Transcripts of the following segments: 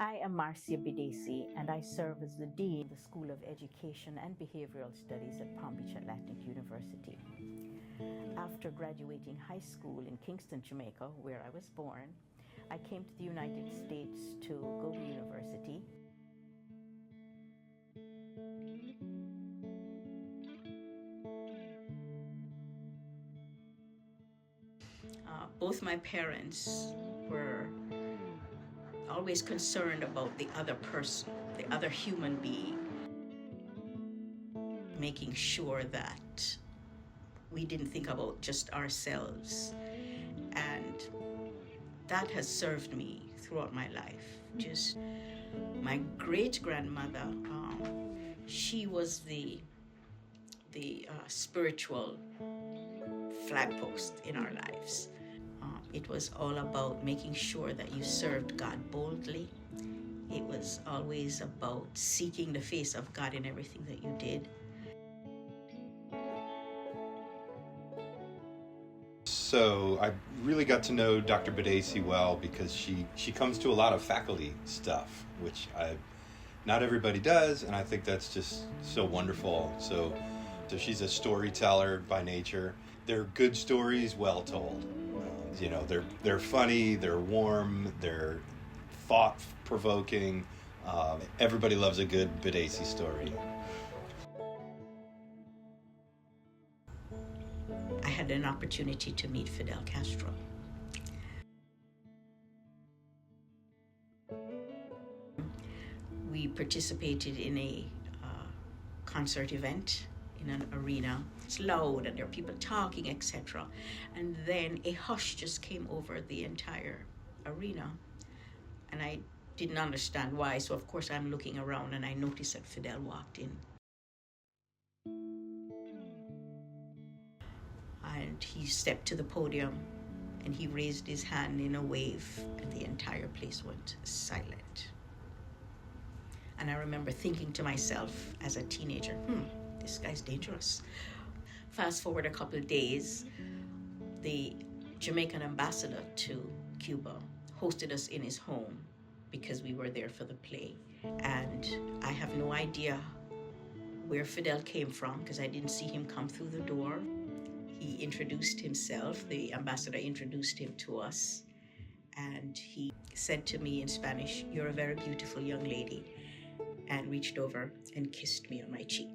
I am Marcia Bedasse, and I serve as the Dean of the School of Education and Behavioral Studies at Palm Beach Atlantic University. After graduating high school in Kingston, Jamaica, where I was born, I came to the United States to go to university. Both my parents were always concerned about the other person, the other human being, making sure that we didn't think about just ourselves. And that has served me throughout my life. Just my great-grandmother, she was the spiritual flagpost in our lives. It was all about making sure that you served God boldly. It was always about seeking the face of God in everything that you did. So I really got to know Dr. Bedasse well because she comes to a lot of faculty stuff, which not everybody does, and I think that's just so wonderful. So she's a storyteller by nature. They're good stories, well told. They're funny, they're warm, they're thought-provoking. Everybody loves a good Bedasse story. I had an opportunity to meet Fidel Castro. We participated in a concert event in an arena. It's loud and there are people talking, etc. And then a hush just came over the entire arena. And I didn't understand why, so of course I'm looking around and I noticed that Fidel walked in. And he stepped to the podium and he raised his hand in a wave and the entire place went silent. And I remember thinking to myself as a teenager, this guy's dangerous. Fast forward a couple of days, the Jamaican ambassador to Cuba hosted us in his home because we were there for the play. And I have no idea where Fidel came from because I didn't see him come through the door. He introduced himself, the ambassador introduced him to us, and he said to me in Spanish, "You're a very beautiful young lady," and reached over and kissed me on my cheek.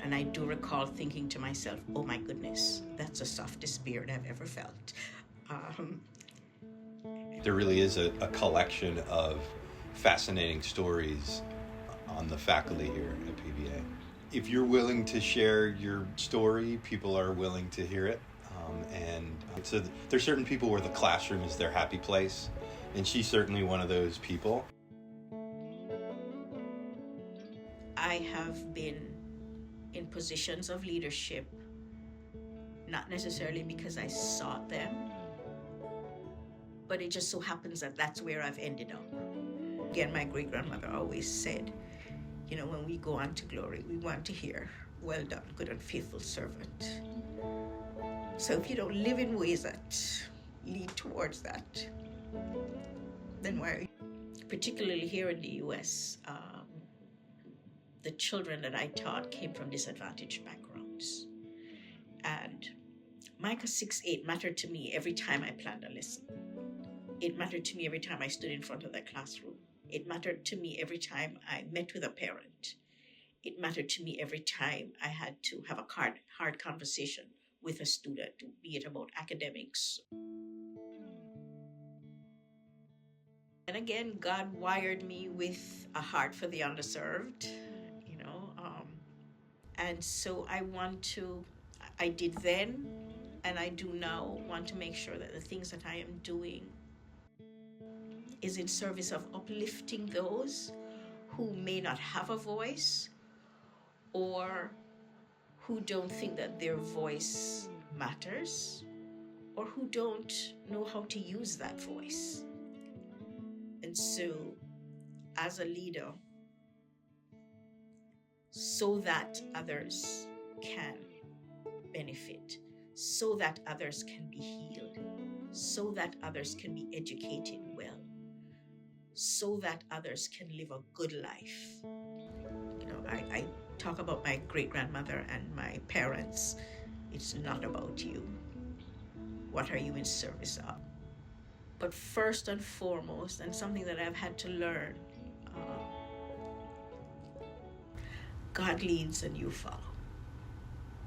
And I do recall thinking to myself, oh my goodness, that's the softest spirit I've ever felt. There really is a collection of fascinating stories on the faculty here at PBA. If you're willing to share your story, people are willing to hear it. So there's certain people where the classroom is their happy place, and she's certainly one of those people. I have been in positions of leadership, not necessarily because I sought them, but it just so happens that that's where I've ended up. Again, my great-grandmother always said, when we go on to glory, we want to hear, "Well done, good and faithful servant." So if you don't live in ways that lead towards that, then why are you? Particularly here in the U.S., the children that I taught came from disadvantaged backgrounds. And Micah 6:8 mattered to me every time I planned a lesson. It mattered to me every time I stood in front of the classroom. It mattered to me every time I met with a parent. It mattered to me every time I had to have a hard conversation with a student, be it about academics. And again, God wired me with a heart for the underserved, and so I did then, and I do now, want to make sure that the things that I am doing is in service of uplifting those who may not have a voice or who don't think that their voice matters or who don't know how to use that voice. And so, as a leader, so that others can benefit, so that others can be healed, so that others can be educated well, so that others can live a good life. You know, I talk about my great-grandmother and my parents. It's not about you. What are you in service of? But first and foremost, and something that I've had to learn, God leads and you follow.